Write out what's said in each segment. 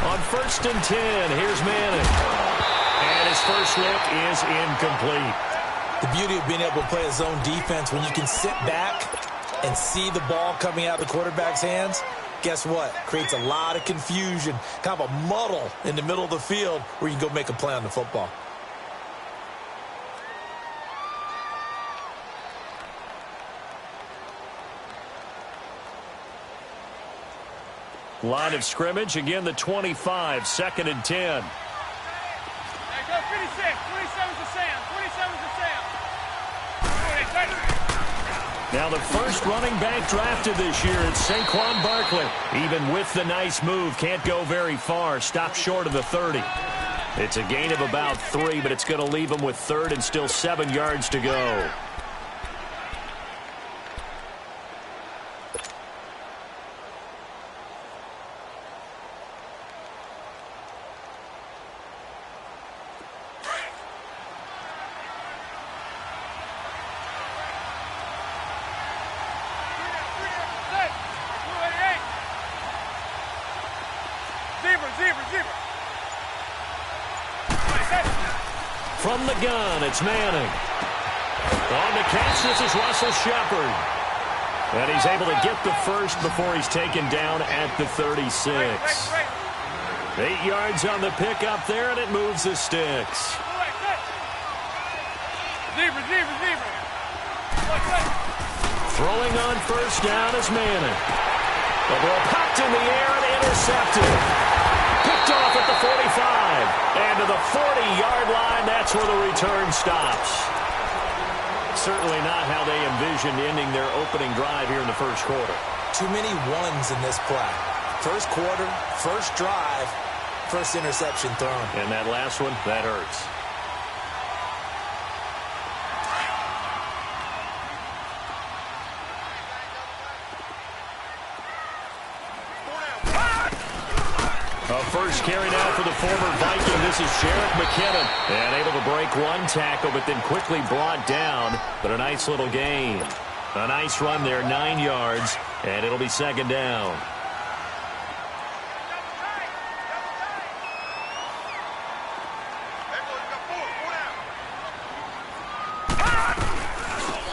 On 1st and 10, here's Manning. And his first look is incomplete. The beauty of being able to play a zone defense when you can sit back and see the ball coming out of the quarterback's hands, guess what? Creates a lot of confusion, kind of a muddle in the middle of the field where you can go make a play on the football. Line of scrimmage, again the 25, 2nd and 10. Now the first running back drafted this year, it's Saquon Barkley. Even with the nice move, can't go very far, stopped short of the 30. It's a gain of about 3, but it's going to leave him with 3rd and still 7 yards to go. From the gun, it's Manning. On the catch, this is Russell Shepard. And he's able to get the first before he's taken down at the 36. 8 yards on the pickup there, and it moves the sticks. Throwing on 1st down is Manning. The ball popped in the air and intercepted. Picked off at the 45. And to the 40-yard line, that's where the return stops. Certainly not how they envisioned ending their opening drive here in the first quarter. Too many ones in this play. First quarter, first drive, first interception thrown. And that last one, that hurts. First carry now for the former Viking. This is Jerick McKinnon. And able to break one tackle, but then quickly brought down. But a nice little gain. A nice run there, 9 yards. And it'll be 2nd down.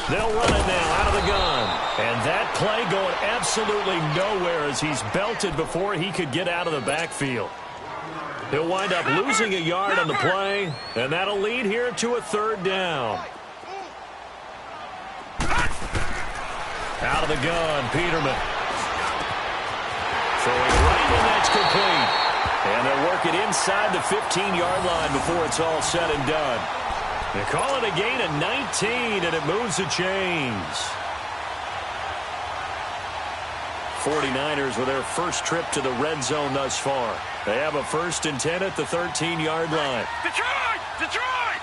They'll run it now out of the gun. And that play going absolutely nowhere as he's belted before he could get out of the backfield. He'll wind up losing a yard on the play, and that'll lead here to a 3rd down. Out of the gun, Peterman. Throwing right, and that's complete. And they'll work it inside the 15-yard line before it's all said and done. They call it a gain of 19, and it moves the chains. 49ers with their first trip to the red zone thus far. They have a 1st and 10 at the 13-yard line. Detroit! Detroit!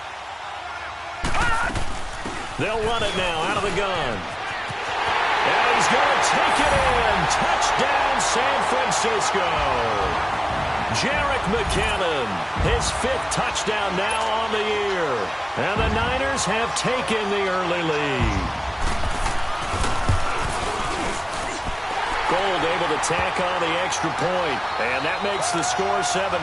They'll run it now out of the gun. And he's going to take it in. Touchdown, San Francisco. Jerick McKinnon, his 5th touchdown now on the year. And the Niners have taken the early lead. Gold able to tack on the extra point, and that makes the score 7-0.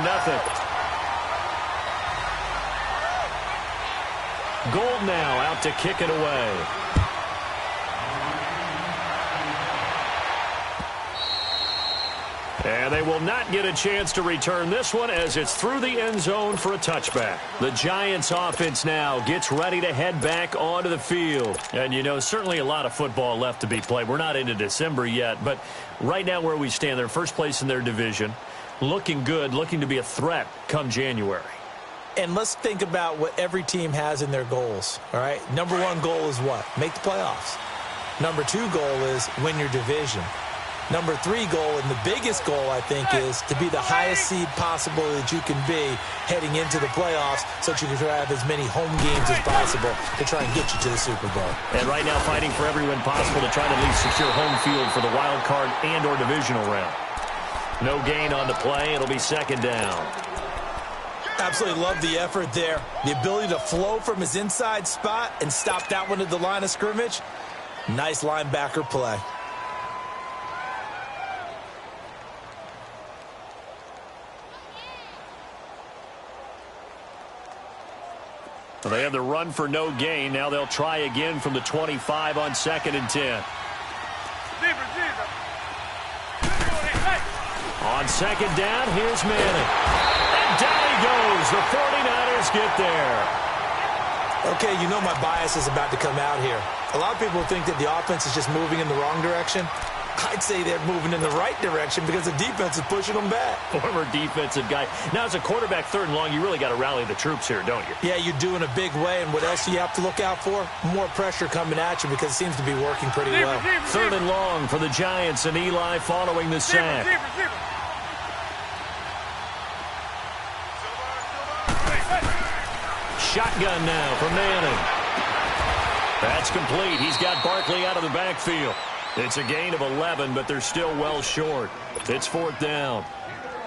Gold now out to kick it away. And they will not get a chance to return this one as it's through the end zone for a touchback. The Giants offense now gets ready to head back onto the field. And, you know, certainly a lot of football left to be played. We're not into December yet, but right now where we stand, they're first place in their division. Looking good, looking to be a threat come January. And let's think about what every team has in their goals, all right? Number 1 goal is what? Make the playoffs. Number 2 goal is win your division. Number 3 goal, and the biggest goal, I think, is to be the highest seed possible that you can be heading into the playoffs so that you can have as many home games as possible to try and get you to the Super Bowl. And right now fighting for every win possible to try to at least secure home field for the wild card and or divisional round. No gain on the play. It'll be 2nd down. Absolutely love the effort there. The ability to flow from his inside spot and stop that one at the line of scrimmage. Nice linebacker play. Well, they had the run for no gain. Now they'll try again from the 25 on 2nd and 10. On 2nd down, here's Manning. And down he goes. The 49ers get there. Okay, you know my bias is about to come out here. A lot of people think that the offense is just moving in the wrong direction. I'd say they're moving in the right direction because the defense is pushing them back. Former defensive guy. Now, as a quarterback 3rd and long, you really got to rally the troops here, don't you? Yeah, you do in a big way. And what else do you have to look out for? More pressure coming at you because it seems to be working pretty well. 3rd and long for the Giants, and Eli following the sack. Shotgun now for Manning. That's complete. He's got Barkley out of the backfield. It's a gain of 11, but they're still well short. It's 4th down.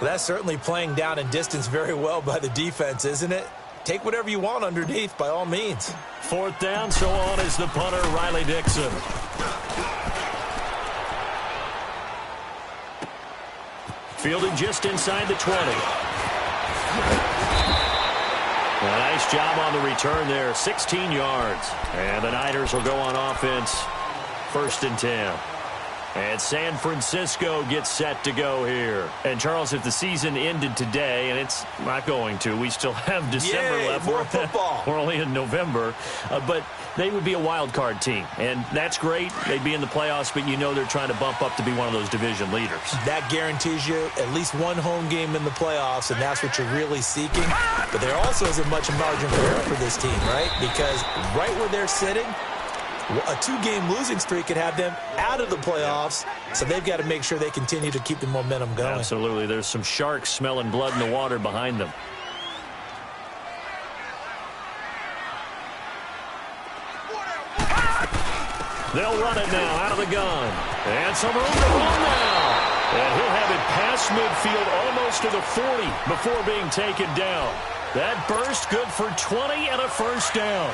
Well, that's certainly playing down in distance very well by the defense, isn't it? Take whatever you want underneath, by all means. 4th down, so on is the punter, Riley Dixon. Fielding just inside the 20. A nice job on the return there, 16 yards. And the Niners will go on offense, 1st and 10. And San Francisco gets set to go here. And, Charles, if the season ended today, and it's not going to, we still have December left. More football. We're only in November. But they would be a wild card team. And that's great. They'd be in the playoffs, but you know they're trying to bump up to be one of those division leaders. That guarantees you at least one home game in the playoffs, and that's what you're really seeking. But there also isn't much margin for error for this team, right? Because right where they're sitting, a 2-game losing streak could have them out of the playoffs, so they've got to make sure they continue to keep the momentum going. Absolutely. There's some sharks smelling blood in the water behind them. They'll run it now out of the gun. And some room to run now. And he'll have it past midfield almost to the 40 before being taken down. That burst good for 20 and a 1st down.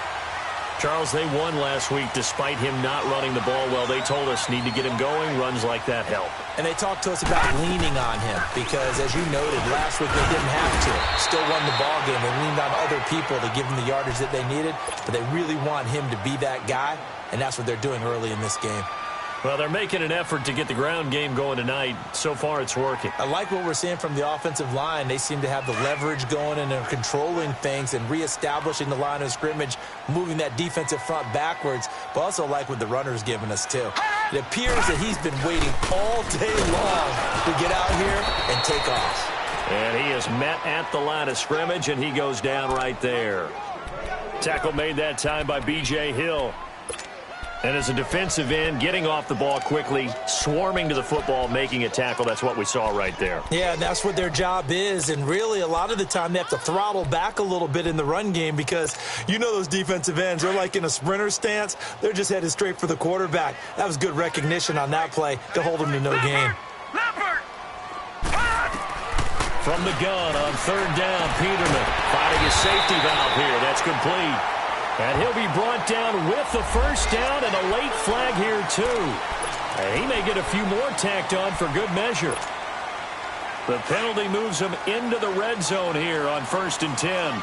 Charles, they won last week despite him not running the ball well. They told us need to get him going. Runs like that help. And they talked to us about leaning on him because, as you noted, last week they didn't have to. Still won the ball game. They leaned on other people to give them the yardage that they needed, but they really want him to be that guy, and that's what they're doing early in this game. Well, they're making an effort to get the ground game going tonight. So far, it's working. I like what we're seeing from the offensive line. They seem to have the leverage going, and they're controlling things and reestablishing the line of scrimmage, moving that defensive front backwards, but also like what the runner's giving us, too. It appears that he's been waiting all day long to get out here and take off. And he is met at the line of scrimmage, and he goes down right there. Tackle made that time by B.J. Hill. And as a defensive end, getting off the ball quickly, swarming to the football, making a tackle, that's what we saw right there. Yeah, that's what their job is. And really, a lot of the time, they have to throttle back a little bit in the run game because you know those defensive ends, they're like in a sprinter stance. They're just headed straight for the quarterback. That was good recognition on that play to hold them to no gain. From the gun on 3rd down, Peterman finding his safety valve here. That's complete. And he'll be brought down with the 1st down and a late flag here, too. And he may get a few more tacked on for good measure. The penalty moves him into the red zone here on 1st and 10.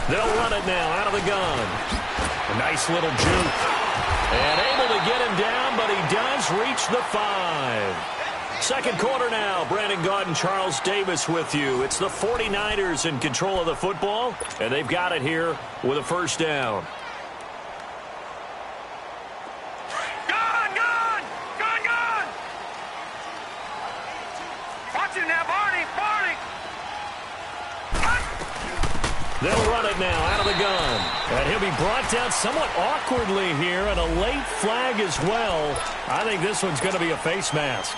They'll run it now out of the gun. A nice little juke. And able to get him down, but he does reach the 5. 2nd quarter now. Brandon Gaudin, Charles Davis with you. It's the 49ers in control of the football, and they've got it here with a 1st down. Gone! Watch it now, Barney! They'll run it now out of the gun. And he'll be brought down somewhat awkwardly here, and a late flag as well. I think this one's going to be a face mask.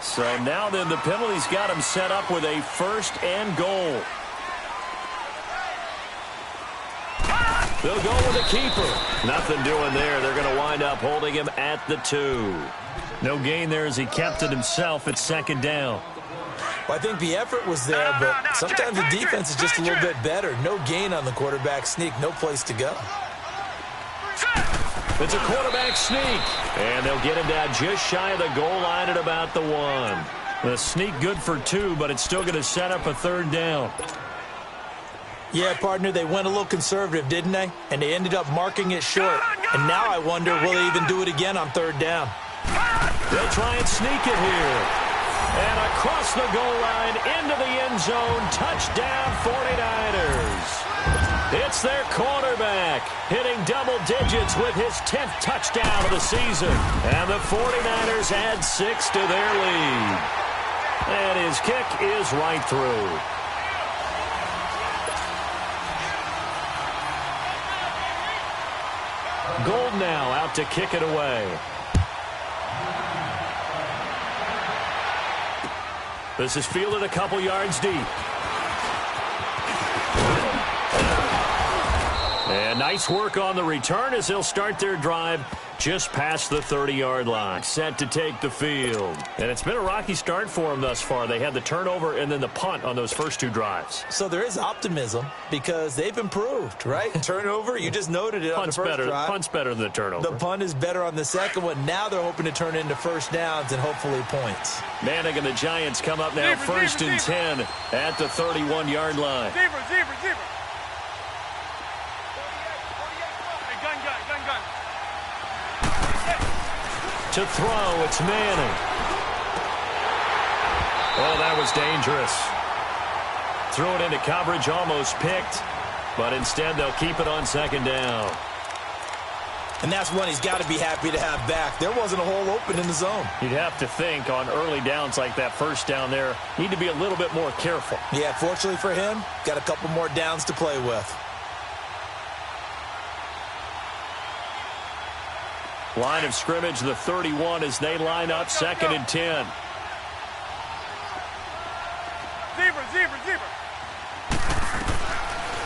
So now then the penalty's got him set up with a 1st and goal. They'll go with a keeper. Nothing doing there. They're going to wind up holding him at the 2. No gain there as he kept it himself at 2nd down. Well, I think the effort was there, but sometimes the defense is just a little bit better. No gain on the quarterback sneak. No place to go. It's a quarterback sneak. And they'll get him down just shy of the goal line at about the 1. The sneak good for 2, but it's still going to set up a 3rd down. Yeah, partner, they went a little conservative, didn't they? And they ended up marking it short. And now I wonder, will they even do it again on 3rd down? They'll try and sneak it here. And across the goal line, into the end zone, touchdown 49ers. It's their quarterback, hitting double digits with his 10th touchdown of the season. And the 49ers add 6 to their lead. And his kick is right through. Gold now out to kick it away. This is fielded a couple yards deep. And nice work on the return as they'll start their drive just past the 30-yard line. Set to take the field. And it's been a rocky start for them thus far. They had the turnover and then the punt on those first 2 drives. So there is optimism because they've improved, right? Turnover, you just noted it on the first drive. Punt's better than the turnover. The punt is better on the second one. Now they're hoping to turn into first downs and hopefully points. Manning and the Giants come up now first and 10 at the 31-yard line. Zebra. To throw, it's Manning. Oh, that was dangerous. Threw it into coverage, almost picked, but instead they'll keep it on 2nd down. And that's one he's got to be happy to have back. There wasn't a hole open in the zone. You'd have to think on early downs like that first down there, need to be a little bit more careful. Yeah, fortunately for him, got a couple more downs to play with. Line of scrimmage, the 31 as they line up 2nd and 10. Zebra.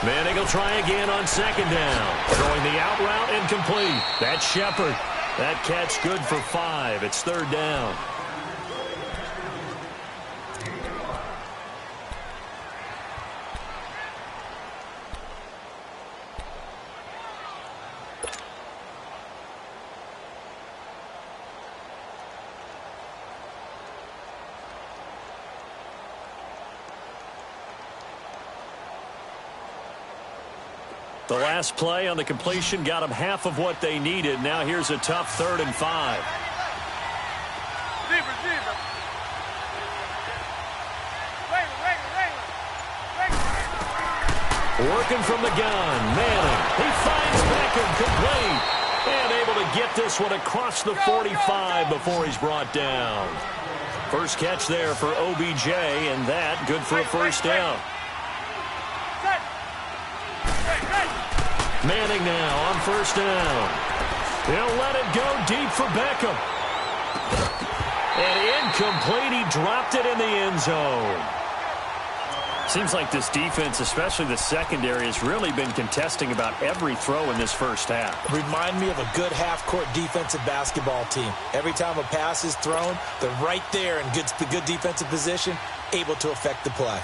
Manning will try again on 2nd down. Throwing the out route incomplete. That's Shepard. That catch good for 5. It's 3rd down. The last play on the completion got them half of what they needed. Now here's a tough 3rd and 5. Zebra. Working from the gun, Manning. He finds Beckham complete. And able to get this one across the 45 before he's brought down. First catch there for OBJ, and that good for a first down. Manning now on 1st down. He'll let it go deep for Beckham. And incomplete. He dropped it in the end zone. Seems like this defense, especially the secondary, has really been contesting about every throw in this first half. Remind me of a good half-court defensive basketball team. Every time a pass is thrown, they're right there in good defensive position, able to affect the play.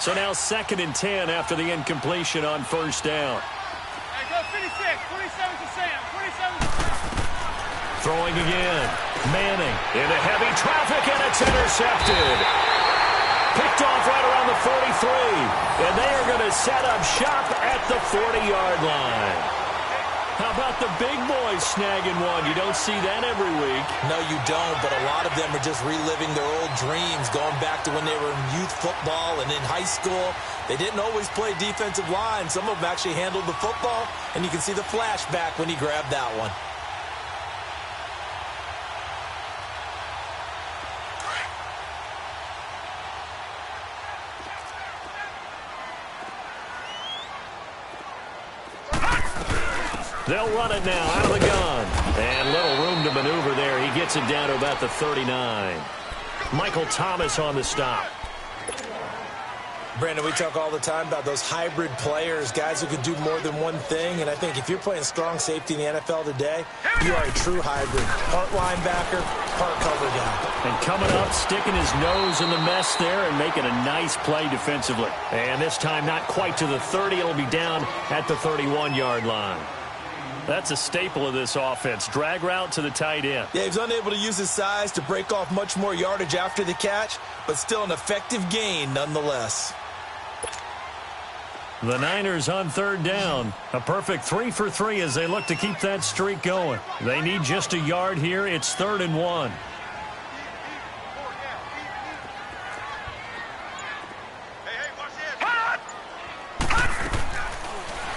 So now 2nd and 10 after the incompletion on 1st down. Hey, go 56, 27 to Sam, 27 to Sam. Throwing again. Manning into heavy traffic, and it's intercepted. Picked off right around the 43. And they are going to set up shop at the 40-yard line. How about the big boys snagging one? You don't see that every week. No, you don't, but a lot of them are just reliving their old dreams, going back to when they were in youth football and in high school. They didn't always play defensive line. Some of them actually handled the football, and you can see the flashback when he grabbed that one. They'll run it now out of the gun. And little room to maneuver there. He gets it down to about the 39. Michael Thomas on the stop. Brandon, we talk all the time about those hybrid players, guys who can do more than one thing. And I think if you're playing strong safety in the NFL today, you are a true hybrid. Part linebacker, part cover guy. And coming up, sticking his nose in the mess there and making a nice play defensively. And this time not quite to the 30. It'll be down at the 31-yard line. That's a staple of this offense. Drag route to the tight end. Yeah, he's unable to use his size to break off much more yardage after the catch, but still an effective gain nonetheless. The Niners on third down. A perfect 3 for 3 as they look to keep that streak going. They need just a yard here. It's 3rd and 1.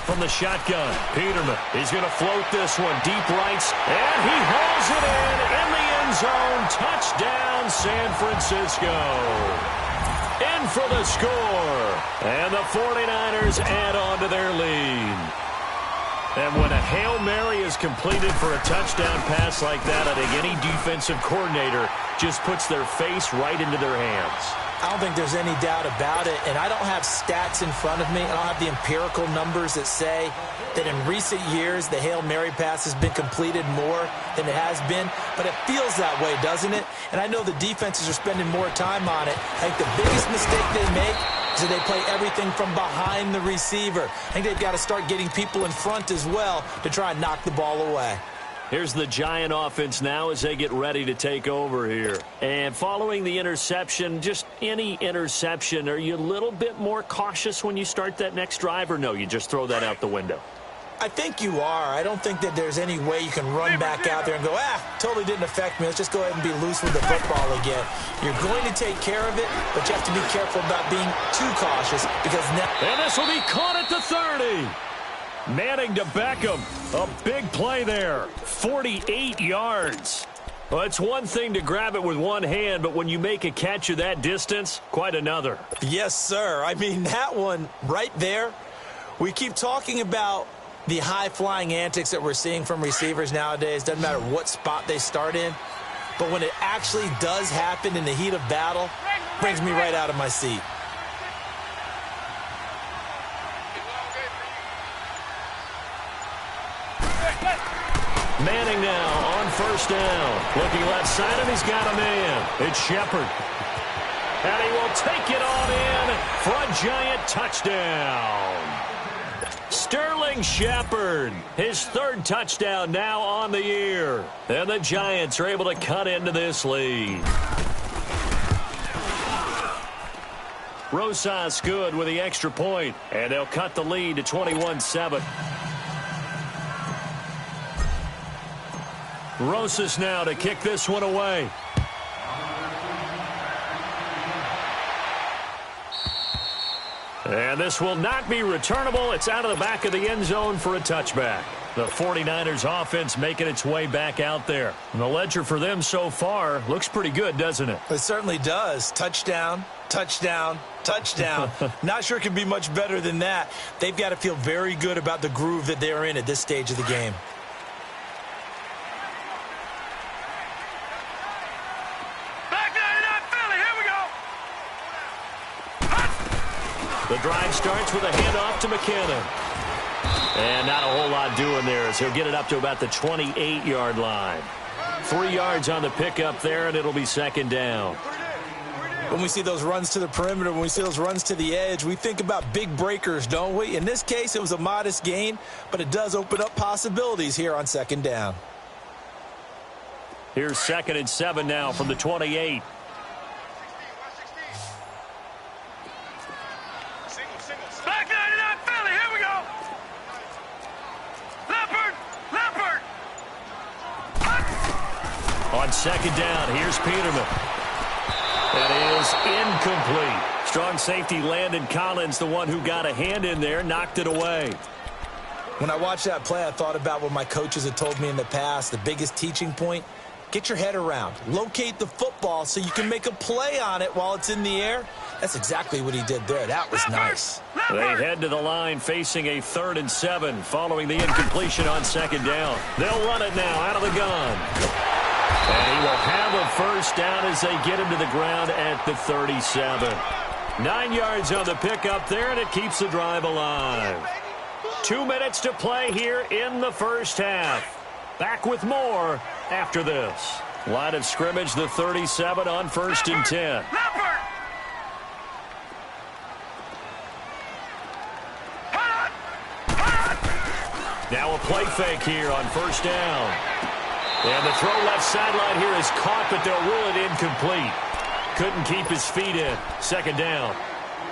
From the shotgun, Peterman. He's going to float this one deep rights, and he hauls it in the end zone. Touchdown, San Francisco. In for the score. And the 49ers add on to their lead. And when a Hail Mary is completed for a touchdown pass like that, I think any defensive coordinator just puts their face right into their hands. I don't think there's any doubt about it, and I don't have stats in front of me. I don't have the empirical numbers that say that in recent years the Hail Mary pass has been completed more than it has been, but it feels that way, doesn't it? And I know the defenses are spending more time on it. I think the biggest mistake they make is that they play everything from behind the receiver. I think they've got to start getting people in front as well to try and knock the ball away. Here's the Giant offense now as they get ready to take over here. And following the interception, just any interception, are you a little bit more cautious when you start that next drive, or no, you just throw that out the window? I think you are. I don't think that there's any way you can run back out there and go, totally didn't affect me. Let's just go ahead and be loose with the football again. You're going to take care of it, but you have to be careful about being too cautious because now... And this will be caught at the 30. Manning to Beckham. A big play there. 48 yards. Well, it's one thing to grab it with one hand, but when you make a catch of that distance, quite another. Yes, sir. I mean, that one right there, we keep talking about the high-flying antics that we're seeing from receivers nowadays. Doesn't matter what spot they start in. But when it actually does happen in the heat of battle, it brings me right out of my seat. Manning now on first down. Looking left side, and he's got a man. It's Shepard. And he will take it on in for a Giant touchdown. Sterling Shepard, his 3rd touchdown now on the year. And the Giants are able to cut into this lead. Rosas good with the extra point, and they'll cut the lead to 21-7. Rosas now to kick this one away. And this will not be returnable. It's out of the back of the end zone for a touchback. The 49ers offense making its way back out there. And the ledger for them so far looks pretty good, doesn't it? It certainly does. Touchdown, touchdown, touchdown. Not sure it can be much better than that. They've got to feel very good about the groove that they're in at this stage of the game. The drive starts with a handoff to McKinnon. And not a whole lot doing there as he'll get it up to about the 28-yard line. 3 yards on the pickup there, and it'll be 2nd down. When we see those runs to the perimeter, when we see those runs to the edge, we think about big breakers, don't we? In this case, it was a modest gain, but it does open up possibilities here on 2nd down. Here's 2nd and 7 now from the 28. On 2nd down, here's Peterman. That is incomplete. Strong safety Landon Collins, the one who got a hand in there, knocked it away. When I watched that play, I thought about what my coaches had told me in the past. The biggest teaching point, get your head around. Locate the football so you can make a play on it while it's in the air. That's exactly what he did there. That was nice. They head to the line facing a 3rd and 7 following the incompletion on 2nd down. They'll run it now out of the gun. And he will have a first down as they get him to the ground at the 37. 9 yards on the pickup there, and it keeps the drive alive. 2 minutes to play here in the first half. Back with more after this. Line of scrimmage, the 37 on 1st and 10. Now a play fake here on 1st down. And the throw left sideline here is caught, but they'll rule it incomplete. Couldn't keep his feet in. 2nd down.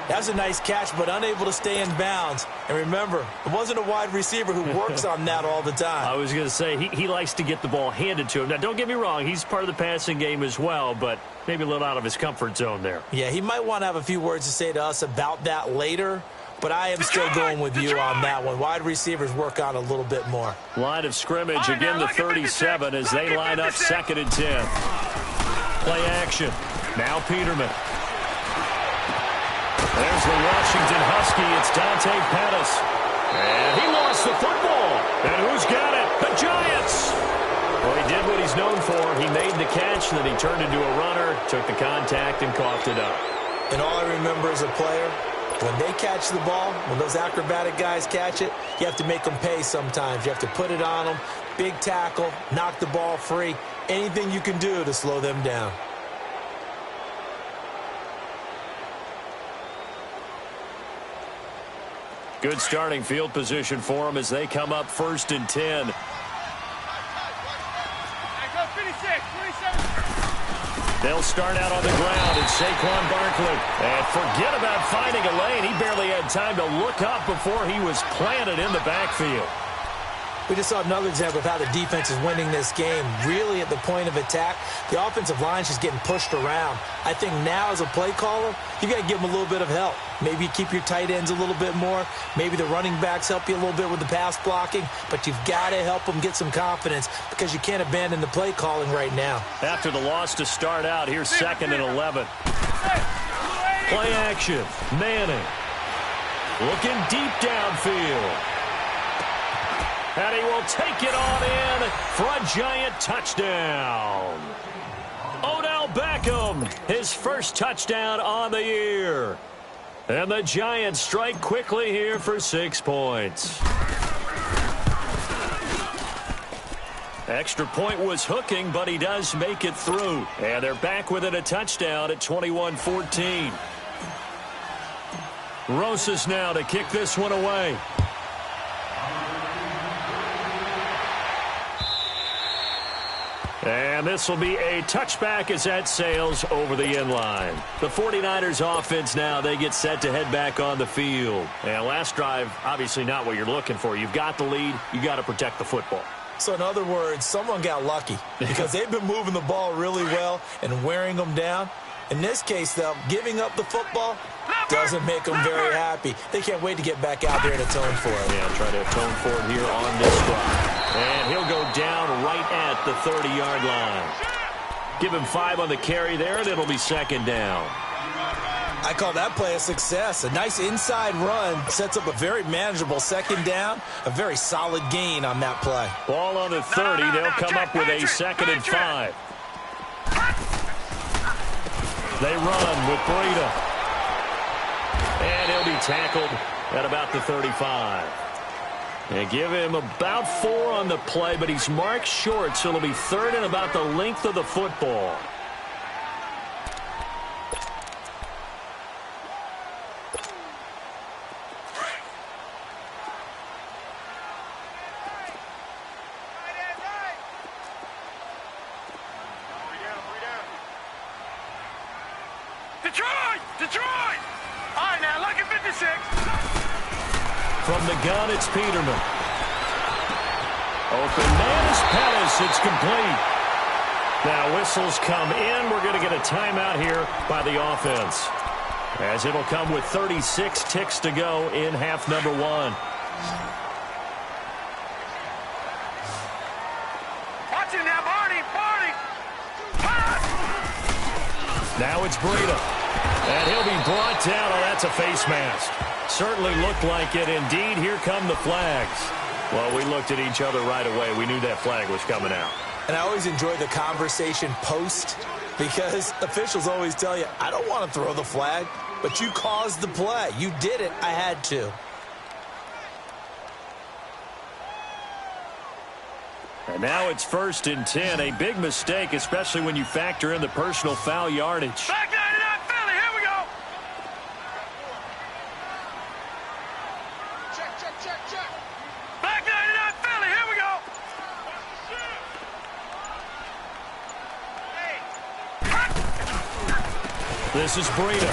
That's a nice catch, but unable to stay in bounds. And remember, it wasn't a wide receiver who works on that all the time. I was going to say, he likes to get the ball handed to him. Now, don't get me wrong. He's part of the passing game as well, but maybe a little out of his comfort zone there. Yeah, he might want to have a few words to say to us about that later, but I am still going with you on that one. Wide receivers work on a little bit more. Line of scrimmage, again the 37 as they line up 2nd and 10. Play action. Now Peterman. There's the Washington Husky. It's Dante Pettis. And he lost the football. And who's got it? The Giants. Well, he did what he's known for. He made the catch, and then he turned into a runner, took the contact, and coughed it up. And all I remember as a player, when they catch the ball, when those acrobatic guys catch it, you have to make them pay sometimes. You have to put it on them. Big tackle, knock the ball free. Anything you can do to slow them down. Good starting field position for them as they come up 1st and 10. They'll start out on the ground, and Saquon Barkley. And forget about finding a lane. He barely had time to look up before he was planted in the backfield. We just saw another example of how the defense is winning this game. Really at the point of attack, the offensive line is just getting pushed around. I think now as a play caller, you got to give them a little bit of help. Maybe keep your tight ends a little bit more. Maybe the running backs help you a little bit with the pass blocking. But you've got to help them get some confidence because you can't abandon the play calling right now. After the loss to start out, here's 2nd and 11. Play action. Manning. Looking deep downfield. And he will take it on in for a Giant touchdown. Odell Beckham, his first touchdown on the year. And the Giants strike quickly here for 6 points. Extra point was hooking, but he does make it through. And they're back within a touchdown at 21-14. Rosas now to kick this one away. And this will be a touchback as that sails over the end line. The 49ers offense now, they get set to head back on the field. And last drive, obviously not what you're looking for. You've got the lead. You got to protect the football. So in other words, someone got lucky because they've been moving the ball really well and wearing them down. In this case, though, giving up the football doesn't make them very happy. They can't wait to get back out there and atone for it. Yeah, try to atone for it here on this drive. And he'll go down right at the 30-yard line. Give him 5 on the carry there, and it'll be 2nd down. I call that play a success. A nice inside run sets up a very manageable 2nd down. A very solid gain on that play. Ball on the 30. They'll come up with a 2nd and 5. They run with Breida. And he'll be tackled at about the 35. And give him about 4 on the play, but he's marked short, so it'll be 3rd and about the length of the football. Detroit! All right, now, look at 56. From the gun, it's Peterman. Open man is Pettis. It's complete. Now whistles come in. We're going to get a timeout here by the offense, as it'll come with 36 ticks to go in half number 1. Watch it now, Barney. Now it's Breida. And he'll be brought down. Oh, that's a face mask. Certainly looked like it. Indeed, here come the flags. Well, we looked at each other right away. We knew that flag was coming out. And I always enjoy the conversation post because officials always tell you, I don't want to throw the flag. but you caused the play. You did it. I had to. And now it's 1st and 10. A big mistake, especially when you factor in the personal foul yardage. Back 99 Philly, here we go. Check. Back 99 Philly, here we go. This is Breida.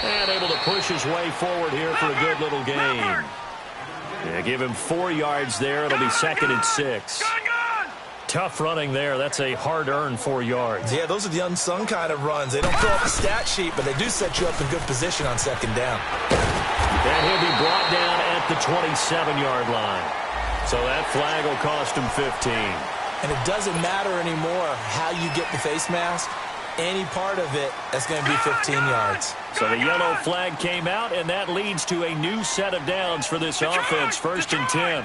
And able to push his way forward here for a good little gain. Yeah, give him 4 yards there. It'll be 2nd and 6. Tough running there. That's a hard-earned 4 yards. Yeah, those are the unsung kind of runs. They don't fill up the stat sheet, but they do set you up in good position on 2nd down. And he'll be brought down at the 27-yard line. So that flag will cost him 15. And it doesn't matter anymore how you get the face mask. Any part of it, that's going to be 15 yards. So the yellow flag came out, and that leads to a new set of downs for this offense. 1st and 10.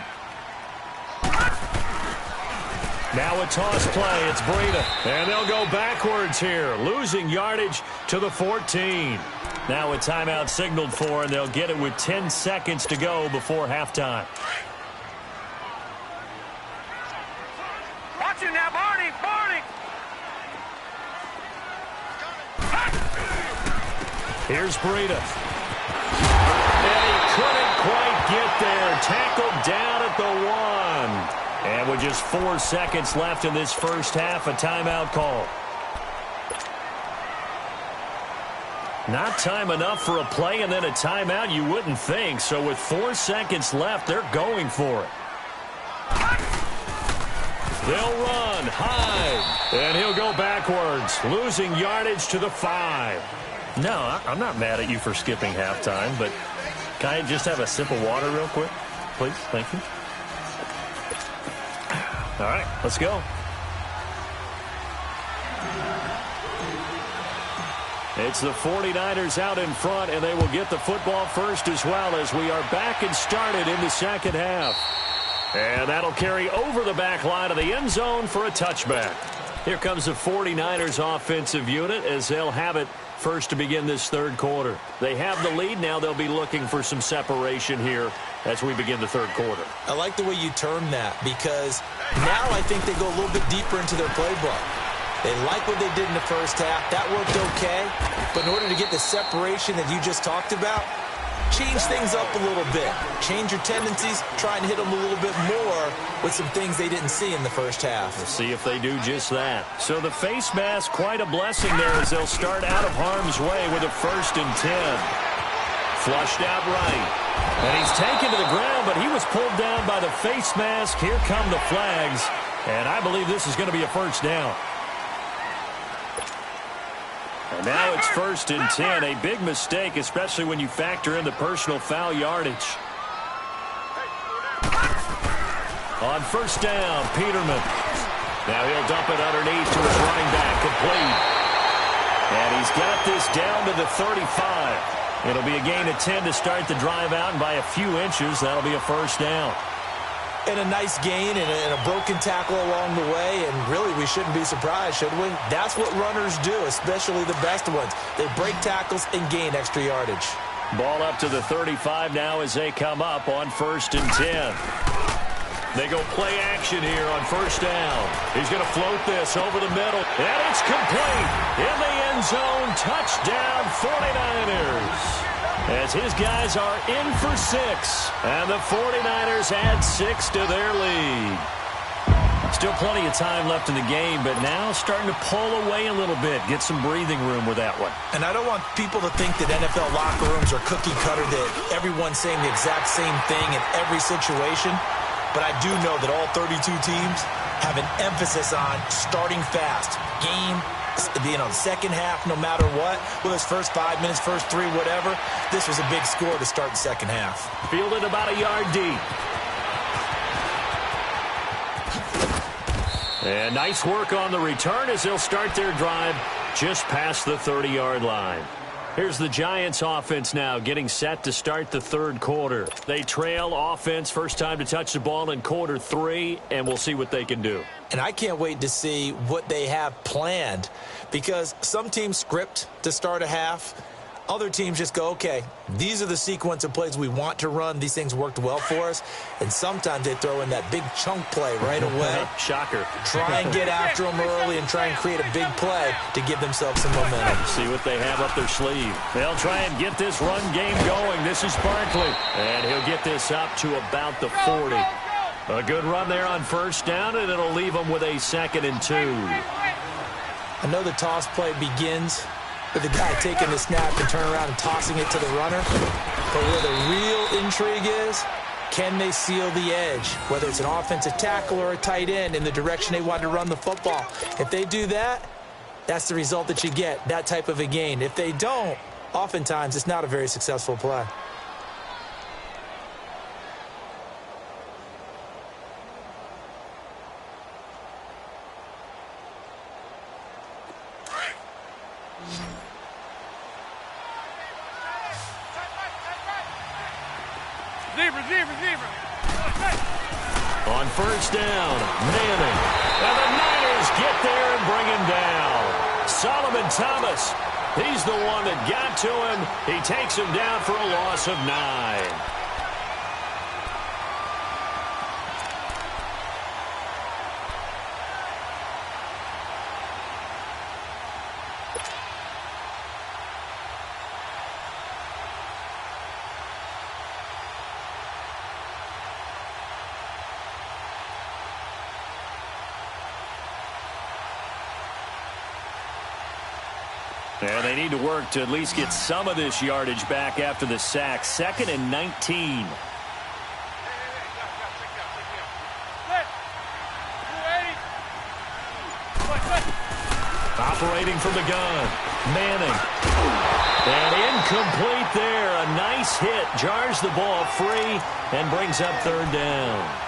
Now a toss play. It's Breida. And they'll go backwards here, losing yardage to the 14. Now a timeout signaled for, and they'll get it with 10 seconds to go before halftime. Watch it now, Barney. Here's Breida. And he couldn't quite get there. Tackled down at the 1. And with just 4 seconds left in this first half, a timeout call. Not time enough for a play and then a timeout, you wouldn't think. So with 4 seconds left, they're going for it. They'll run, Hyde, and he'll go backwards, losing yardage to the 5. No, I'm not mad at you for skipping halftime, but can I just have a sip of water real quick, please? Thank you. All right, let's go. It's the 49ers out in front, and they will get the football first as well as we are back and started in the second half. And that'll carry over the back line of the end zone for a touchback. Here comes the 49ers offensive unit as they'll have it first to begin this third quarter. They have the lead. Now they'll be looking for some separation here as we begin the third quarter. I like the way you term that because now I think they go a little bit deeper into their playbook. They like what they did in the first half. That worked okay. But in order to get the separation that you just talked about, change things up a little bit. Change your tendencies. Try and hit them a little bit more with some things they didn't see in the first half. We'll see if they do just that. So the face mask, quite a blessing there as they'll start out of harm's way with a 1st and 10. Flushed out right. And he's taken to the ground, but he was pulled down by the face mask. Here come the flags. And I believe this is going to be a first down. And now it's 1st and 10. A big mistake, especially when you factor in the personal foul yardage. On 1st down, Peterman. Now he'll dump it underneath to his running back, complete. And he's got this down to the 35. It'll be a gain of 10 to start the drive out, and by a few inches, that'll be a first down. And a nice gain and a broken tackle along the way, and really we shouldn't be surprised, should we? That's what runners do, especially the best ones. They break tackles and gain extra yardage. Ball up to the 35 now as they come up on 1st and 10. They go play action here on 1st down. He's going to float this over the middle, and it's complete. In the end zone, touchdown 49ers. As his guys are in for 6, and the 49ers add 6 to their lead. Still plenty of time left in the game, but now starting to pull away a little bit, get some breathing room with that one. And I don't want people to think that NFL locker rooms are cookie cutter, that everyone's saying the exact same thing in every situation. But I do know that all 32 teams have an emphasis on starting fast. Game, the second half, no matter what, whether it's first 5 minutes, first 3, whatever, this was a big score to start the second half. Fielded about a yard deep. And nice work on the return as they'll start their drive just past the 30-yard line. Here's the Giants offense now getting set to start the third quarter. They trail offense, first time to touch the ball in quarter 3, and we'll see what they can do. And I can't wait to see what they have planned because some teams script to start a half. Other teams just go, okay, these are the sequence of plays we want to run. These things worked well for us. And sometimes they throw in that big chunk play right away. Shocker. Try and get after them early and try and create a big play to give themselves some momentum. See what they have up their sleeve. They'll try and get this run game going. This is Barkley. And he'll get this up to about the 40. A good run there on first down, and it'll leave them with a 2nd and 2. I know the toss play begins with the guy taking the snap and turning around and tossing it to the runner. But where the real intrigue is, can they seal the edge? Whether it's an offensive tackle or a tight end in the direction they want to run the football. If they do that, that's the result that you get, that type of a gain. If they don't, oftentimes it's not a very successful play. Receiver. On first down, Manning. And the Niners get there and bring him down. Solomon Thomas, he's the one that got to him. He takes him down for a loss of 9. And they need to work to at least get some of this yardage back after the sack. 2nd and 19. Operating from the gun. Manning. And incomplete there. A nice hit. Jars the ball free and brings up 3rd down.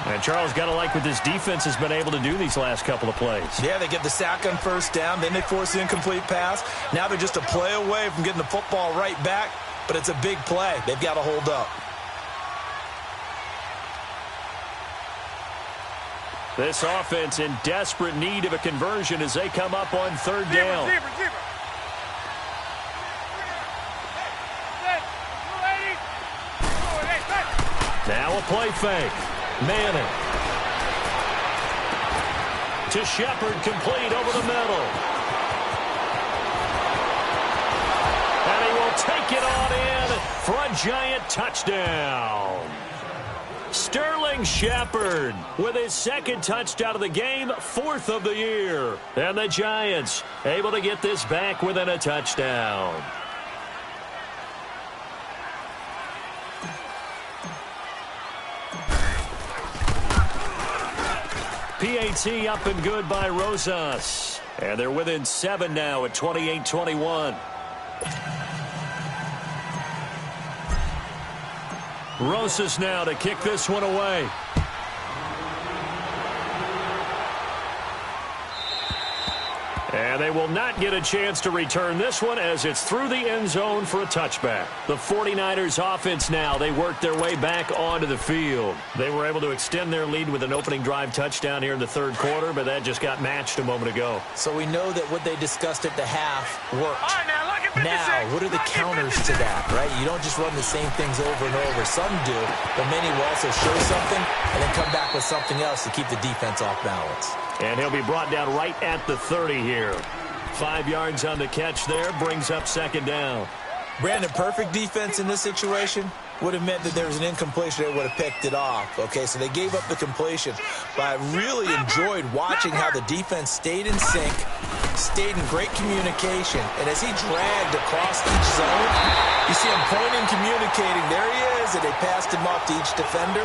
And Charles, got to like what this defense has been able to do these last couple of plays. Yeah, they get the sack on first down, then they force the incomplete pass. Now they're just a play away from getting the football right back, but it's a big play. They've got to hold up. This offense in desperate need of a conversion as they come up on 3rd down. Receiver. Now a play fake. Manning. To Shepard, complete over the middle. And he will take it on in for a giant touchdown. Sterling Shepard with his 2nd touchdown of the game, 4th of the year. And the Giants able to get this back within a touchdown. PAT up and good by Rosas. And they're within 7 now at 28-21. Rosas now to kick this one away. And they will not get a chance to return this one as it's through the end zone for a touchback. The 49ers offense now, they work their way back onto the field. They were able to extend their lead with an opening drive touchdown here in the 3rd quarter, but that just got matched a moment ago. So we know that what they discussed at the half worked. Now, what are the counters to that, right? You don't just run the same things over and over. Some do, but many will also show something and then come back with something else to keep the defense off balance. And he'll be brought down right at the 30 here. 5 yards on the catch there, brings up 2nd down. Brandon, perfect defense in this situation would have meant that there was an incompletion that would have picked it off. Okay, so they gave up the completion. But I really enjoyed watching how the defense stayed in sync, stayed in great communication. And as he dragged across each zone, you see him pointing, communicating. There he is, and they passed him off to each defender.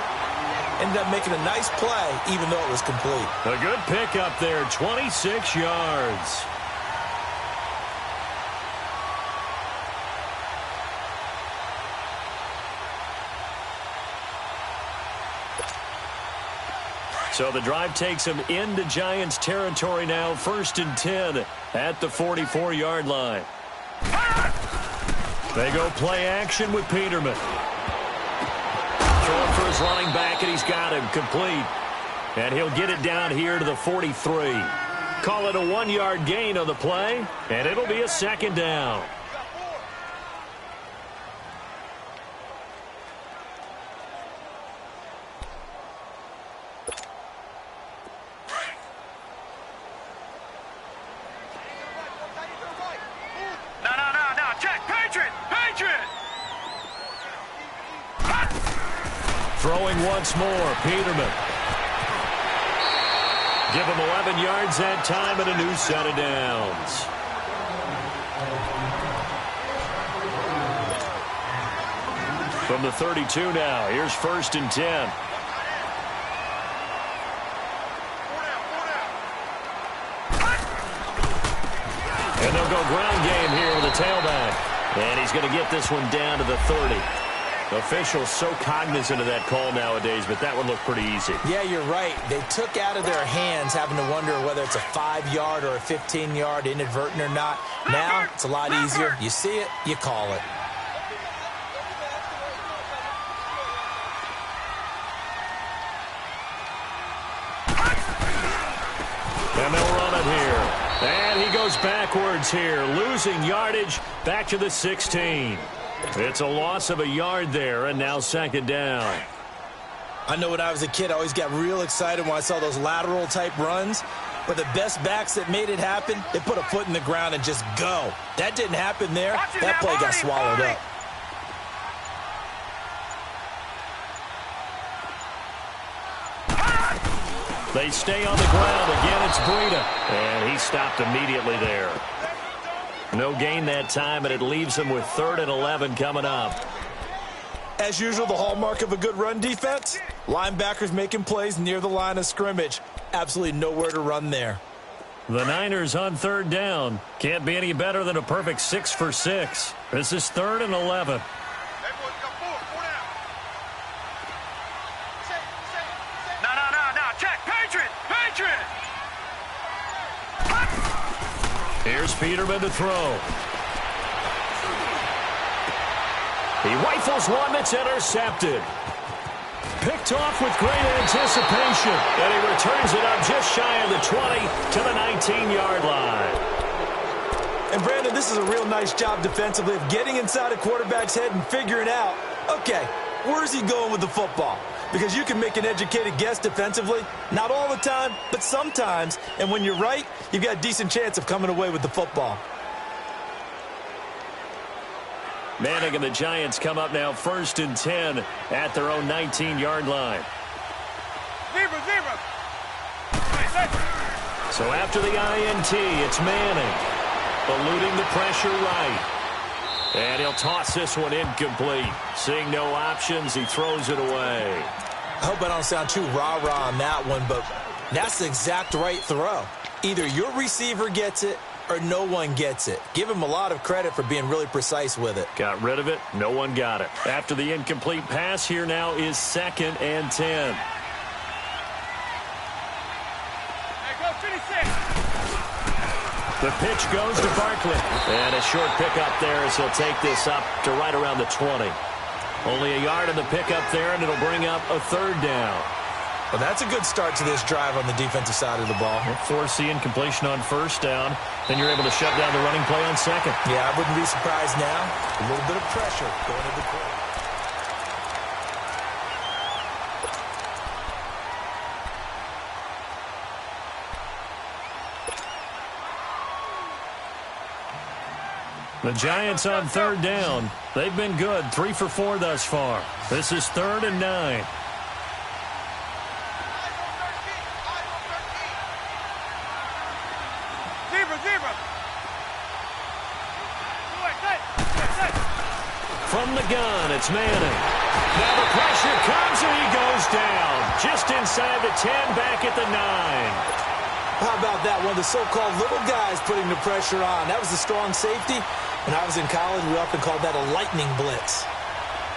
Ended up making a nice play, even though it was complete. A good pickup there, 26 yards. So the drive takes him into Giants territory now, 1st and 10 at the 44-yard line. They go play action with Peterman. Throwing for his running back, and he's got him complete. And he'll get it down here to the 43. Call it a 1-yard gain on the play, and it'll be a 2nd down. Throwing once more, Peterman. Give him 11 yards that time and a new set of downs. From the 32 now, here's 1st and 10. And they'll go ground game here with a tailback. And he's going to get this one down to the 30. Officials so cognizant of that call nowadays, but that one looked pretty easy. Yeah, you're right. They took out of their hands having to wonder whether it's a 5-yard or a 15-yard, inadvertent or not. Now, it's a lot easier. You see it, you call it. And they'll run it here. And he goes backwards here, losing yardage back to the 16. It's a loss of a yard there, and now 2nd down. I know when I was a kid, I always got real excited when I saw those lateral-type runs. But the best backs that made it happen, they put a foot in the ground and just go. That didn't happen there. That play got swallowed up. They stay on the ground. Again, it's Breida. And he stopped immediately there. No gain that time, and it leaves him with 3rd and 11 coming up. As usual, the hallmark of a good run defense, linebackers making plays near the line of scrimmage. Absolutely nowhere to run there. The Niners on 3rd down. Can't be any better than a perfect 6 for 6. This is 3rd and 11. Here's Peterman to throw. He rifles one that's intercepted. Picked off with great anticipation. And he returns it up just shy of the 20 to the 19-yard line. And, Brandon, this is a real nice job defensively of getting inside a quarterback's head and figuring out, okay, where's he going with the football? Because you can make an educated guess defensively. Not all the time, but sometimes. And when you're right, you've got a decent chance of coming away with the football. Manning and the Giants come up now 1st and 10 at their own 19-yard line. Zebra. So after the INT, it's Manning. Eluding the pressure right. And he'll toss this one incomplete. Seeing no options, he throws it away. I hope I don't sound too rah-rah on that one, but that's the exact right throw. Either your receiver gets it or no one gets it. Give him a lot of credit for being really precise with it. Got rid of it. No one got it. After the incomplete pass, here now is 2nd and 10. Hey, go 56. The pitch goes to Barkley. And a short pickup there as he'll take this up to right around the 20. Only a yard in the pickup there, and it'll bring up a 3rd down. Well, that's a good start to this drive on the defensive side of the ball. Force the incompletion on 1st down. Then you're able to shut down the running play on 2nd. Yeah, I wouldn't be surprised now. A little bit of pressure going into the quarter. The Giants on 3rd down. They've been good, 3 for 4 thus far. This is 3rd and 9. Zebra. From the gun, it's Manning. Now the pressure comes and he goes down. Just inside the 10, back at the 9. How about that? One of the so-called little guys putting the pressure on. That was a strong safety. When I was in college, we often called that a lightning blitz.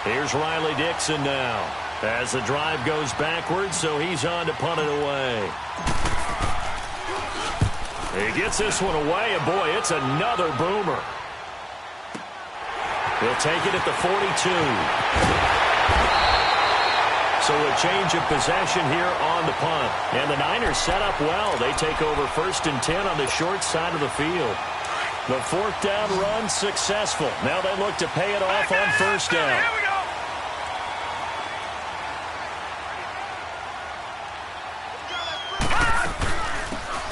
Here's Riley Dixon now as the drive goes backwards, so he's on to punt it away. He gets this one away, and boy, it's another boomer. He'll take it at the 42. So a change of possession here on the punt. And the Niners set up well. They take over 1st and 10 on the short side of the field. The 4th down run successful. Now they look to pay it off on 1st down. Here we go.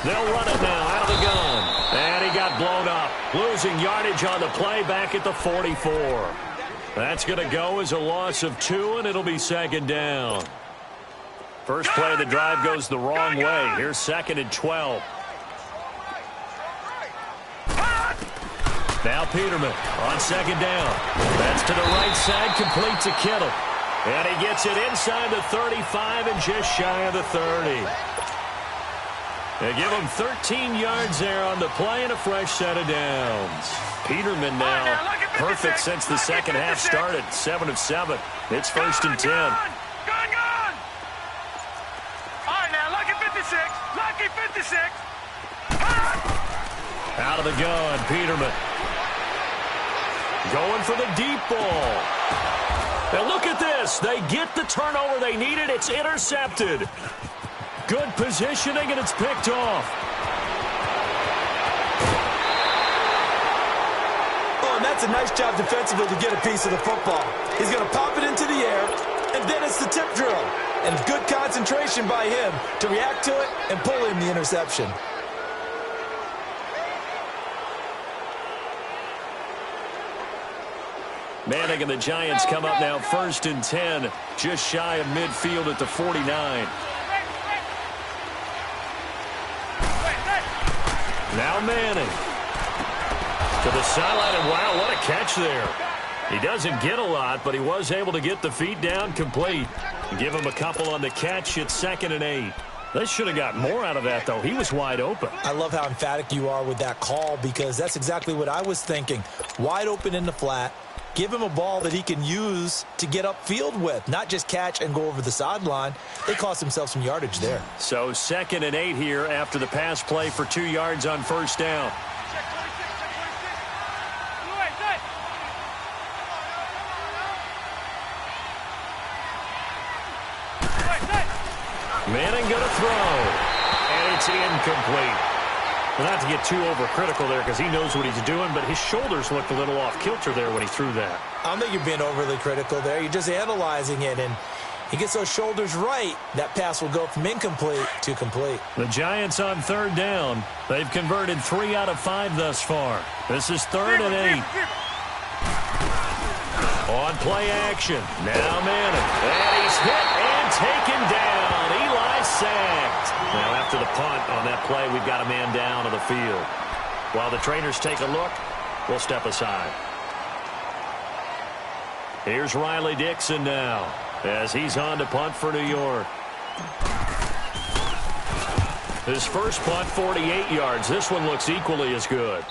They'll run it now out of the gun. And he got blown up. Losing yardage on the play back at the 44. That's going to go as a loss of 2, and it'll be second down. First play of the drive goes the wrong way. Here's second and 12. Now Peterman on second down. That's to the right side, complete to Kittle. And he gets it inside the 35 and just shy of the 30. They give him 13 yards there on the play and a fresh set of downs. Peterman now perfect since the second half started. 7 of 7. It's first and 10. All right, now, lucky 56. Lucky 56. Out of the gun, Peterman. Going for the deep ball. And look at this. They get the turnover they needed. It's intercepted. Good positioning, and it's picked off. Oh, and that's a nice job defensively to get a piece of the football. He's going to pop it into the air, and then it's the tip drill. And good concentration by him to react to it and pull in the interception. Manning and the Giants come up now first and 10, just shy of midfield at the 49. Now Manning to the sideline, and wow, what a catch there. He doesn't get a lot, but he was able to get the feet down complete. Give him a couple on the catch. It's second and 8. They should have got more out of that, though. He was wide open. I love how emphatic you are with that call, because that's exactly what I was thinking. Wide open in the flat. Give him a ball that he can use to get upfield with, not just catch and go over the sideline. They cost themselves some yardage there. So second and 8 here after the pass play for 2 yards on first down. Manning going to throw, and it's incomplete. Well, not to get too overcritical there because he knows what he's doing, but his shoulders looked a little off kilter there when he threw that. I don't think you're being overly critical there. You're just analyzing it, and he gets those shoulders right. That pass will go from incomplete to complete. The Giants on third down. They've converted 3 out of 5 thus far. This is third and 8. On play action. Now Manning. And he's hit and taken down. Eli sacked. Now after the punt on that play, we've got a man down on the field. While the trainers take a look, we'll step aside. Here's Riley Dixon now as he's on to punt for New York. His first punt, 48 yards. This one looks equally as good.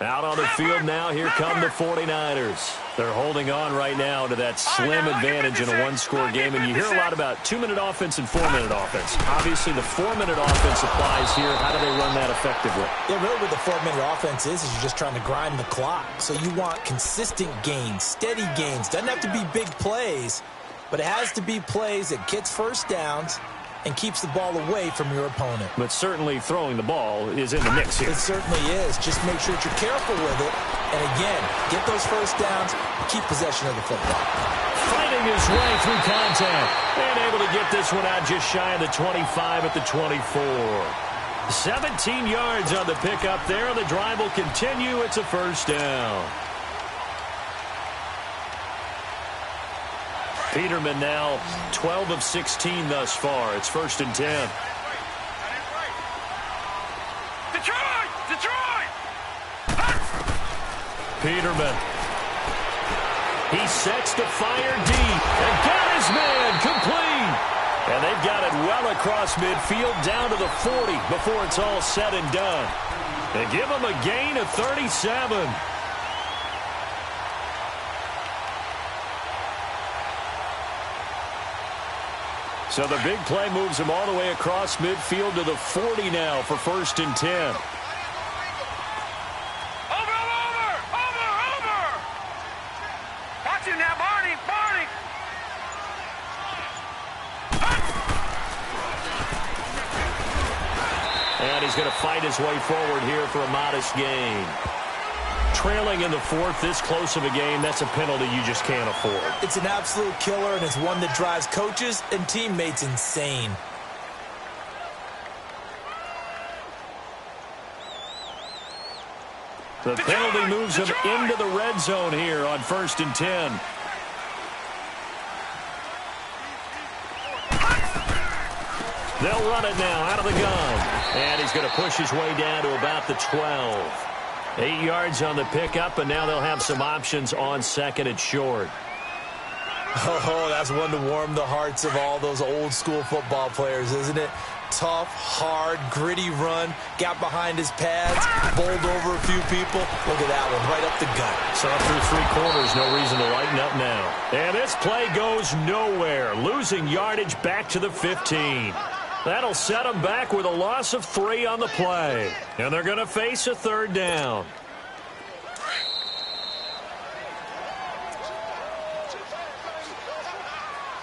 Out on the field now, here come the 49ers. They're holding on right now to that slim advantage in a one-score game, and you hear a lot about 2-minute offense and 4-minute offense. Obviously, the 4-minute offense applies here. How do they run that effectively? Yeah, really what the 4-minute offense is you're just trying to grind the clock. So you want consistent gains, steady gains. Doesn't have to be big plays, but it has to be plays that gets first downs and keeps the ball away from your opponent. But certainly throwing the ball is in the mix here. It certainly is. Just make sure that you're careful with it. And again, get those first downs, keep possession of the football. Fighting his way through contact. And able to get this one out just shy of the 25 at the 24. 17 yards on the pickup there. The drive will continue. It's a first down. Peterman now 12 of 16 thus far. It's first and 10. Detroit! Detroit! Peterman. He sets to fire deep and got his man complete. And they've got it well across midfield down to the 40 before it's all said and done. They give him a gain of 37. So the big play moves him all the way across midfield to the 40 now for first and 10. Over! Watch him now, Barney! Barney! he's going to fight his way forward here for a modest gain. Trailing in the fourth, this close of a game, that's a penalty you just can't afford. It's an absolute killer, and it's one that drives coaches and teammates insane. The penalty moves him into the red zone here on 1st and 10. They'll run it now out of the gun. And he's going to push his way down to about the 12. 8 yards on the pickup, and now they'll have some options on 2nd and short. Oh, that's one to warm the hearts of all those old-school football players, isn't it? Tough, hard, gritty run, got behind his pads, bowled over a few people. Look at that one, right up the gut. So through 3 quarters, no reason to lighten up now. And this play goes nowhere, losing yardage back to the 15. That'll set them back with a loss of 3 on the play. And they're going to face a 3rd down.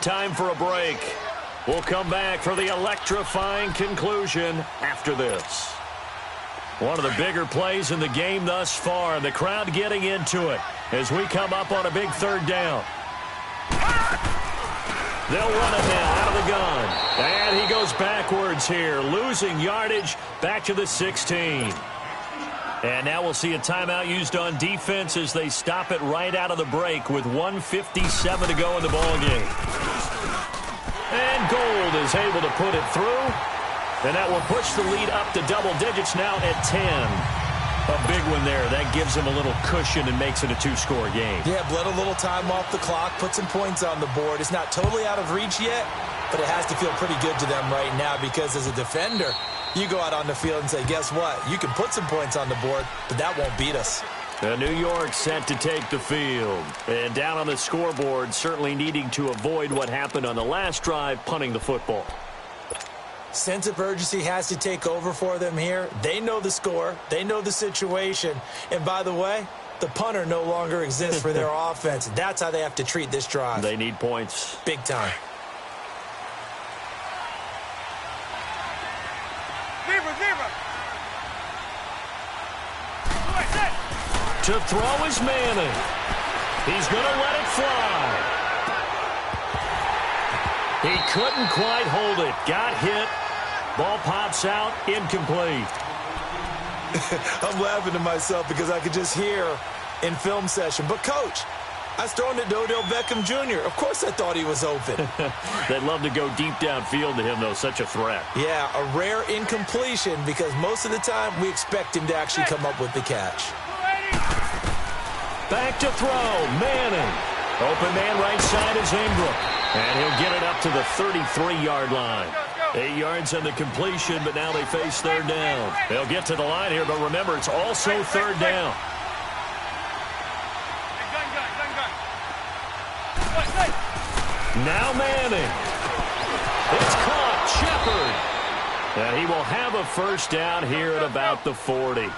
Time for a break. We'll come back for the electrifying conclusion after this. One of the bigger plays in the game thus far. The crowd getting into it as we come up on a big 3rd down. They'll run it now out of the gun. And he goes backwards here, losing yardage back to the 16. And now we'll see a timeout used on defense as they stop it right out of the break with 1:57 to go in the ballgame. And Gold is able to put it through. And that will push the lead up to double digits now at 10. A big one there. That gives them a little cushion and makes it a 2-score game. Yeah, bled a little time off the clock, put some points on the board. It's not totally out of reach yet, but it has to feel pretty good to them right now because as a defender, you go out on the field and say, guess what? You can put some points on the board, but that won't beat us. New York set to take the field. And down on the scoreboard, certainly needing to avoid what happened on the last drive, punting the football. Sense of urgency has to take over for them here. They know the score. They know the situation. And by the way, the punter no longer exists for their offense. That's how they have to treat this drive. They need points. Big time. To throw is Manning. He's going to let it fly. He couldn't quite hold it. Got hit. Ball pops out. Incomplete. I'm laughing to myself because I could just hear in film session. But, Coach, I was throwing it to Odell Beckham Jr. Of course I thought he was open. They'd love to go deep downfield to him, though. Such a threat. Yeah, a rare incompletion because most of the time we expect him to actually come up with the catch. Back to throw. Manning. Open man right side is Ingram. And he'll get it up to the 33-yard line. 8 yards on the completion, but now they face 3rd down. They'll get to the line here, but remember, it's also 3rd down. Now Manning. It's caught. Shepard. And he will have a 1st down here at about the 40.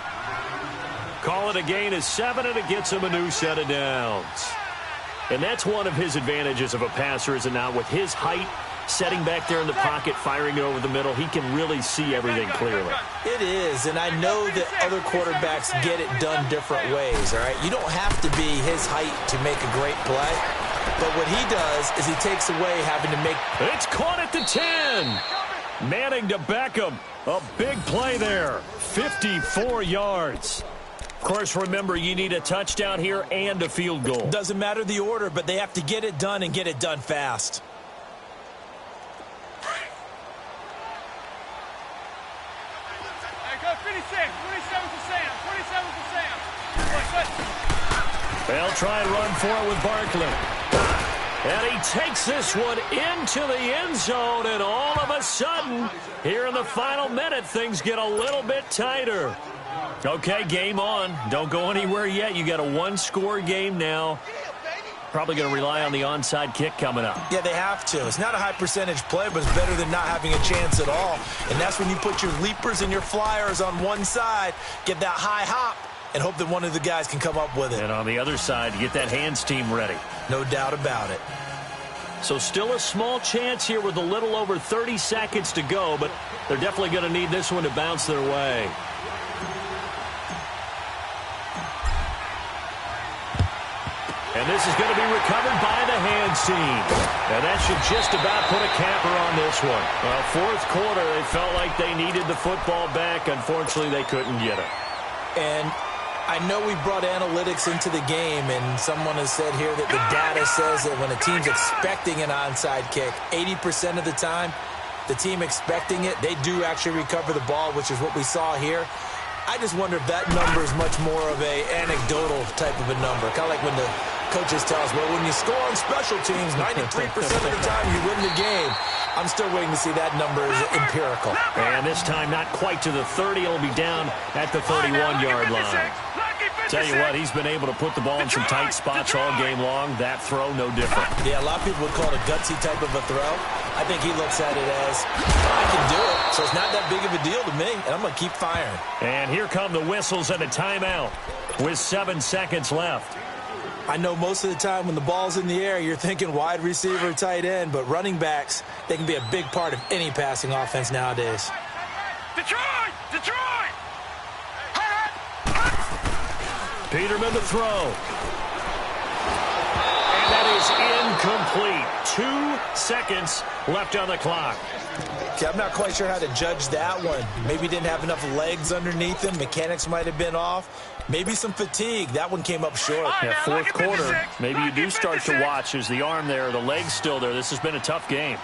Call it a gain of 7, and it gets him a new set of downs. And that's one of his advantages of a passer, is it not? With his height, setting back there in the pocket, firing it over the middle, he can really see everything clearly. It is, and I know that other quarterbacks get it done different ways, all right? You don't have to be his height to make a great play, but what he does is he takes away having to make... It's caught at the 10. Manning to Beckham. A big play there. 54 yards. Of course, remember, you need a touchdown here and a field goal. Doesn't matter the order, but they have to get it done and get it done fast. They'll try and run for it with Barkley. And he takes this one into the end zone, and all of a sudden, here in the final minute, things get a little bit tighter. Okay, game on. Don't go anywhere yet. You got a 1-score game now. Probably going to rely on the onside kick coming up. Yeah, they have to. It's not a high percentage play, but it's better than not having a chance at all. And that's when you put your leapers and your flyers on one side, get that high hop, and hope that one of the guys can come up with it. And on the other side, get that hands team ready. No doubt about it. So still a small chance here with a little over 30 seconds to go, but they're definitely going to need this one to bounce their way. And this is going to be recovered by the hands team. And that should just about put a capper on this one. Well, fourth quarter, they felt like they needed the football back. Unfortunately, they couldn't get it. And I know we brought analytics into the game, and someone has said here that the data says that when a team's expecting an onside kick, 80% of the time, the team expecting it, they do actually recover the ball, which is what we saw here. I just wonder if that number is much more of a anecdotal type of a number. Kind of like when the coaches tell us, well, when you score on special teams, 93% of the time you win the game. I'm still waiting to see that number is empirical. And this time not quite to the 30. It'll be down at the 31-yard line. Tell you what, he's been able to put the ball in some tight spots all game long. That throw, no different. Yeah, a lot of people would call it a gutsy type of a throw. I think he looks at it as, I can do it, so it's not that big of a deal to me, and I'm going to keep firing. And here come the whistles and a timeout with 7 seconds left. I know most of the time when the ball's in the air, you're thinking wide receiver, tight end, but running backs, they can be a big part of any passing offense nowadays. Detroit! Detroit! Peterman to throw. And that is incomplete. 2 seconds left on the clock. Okay, I'm not quite sure how to judge that one. Maybe didn't have enough legs underneath him. Mechanics might have been off. Maybe some fatigue. That one came up short. Yeah, fourth quarter. Maybe you do start to watch. Is the arm there, the leg's still there. This has been a tough game.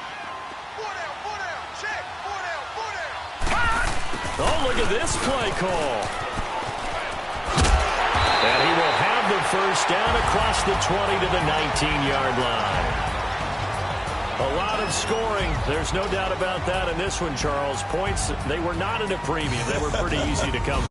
Oh, look at this play call. And he will have the first down across the 20 to the 19-yard line. A lot of scoring. There's no doubt about that in this one, Charles. Points, they were not at a premium. They were pretty easy to come.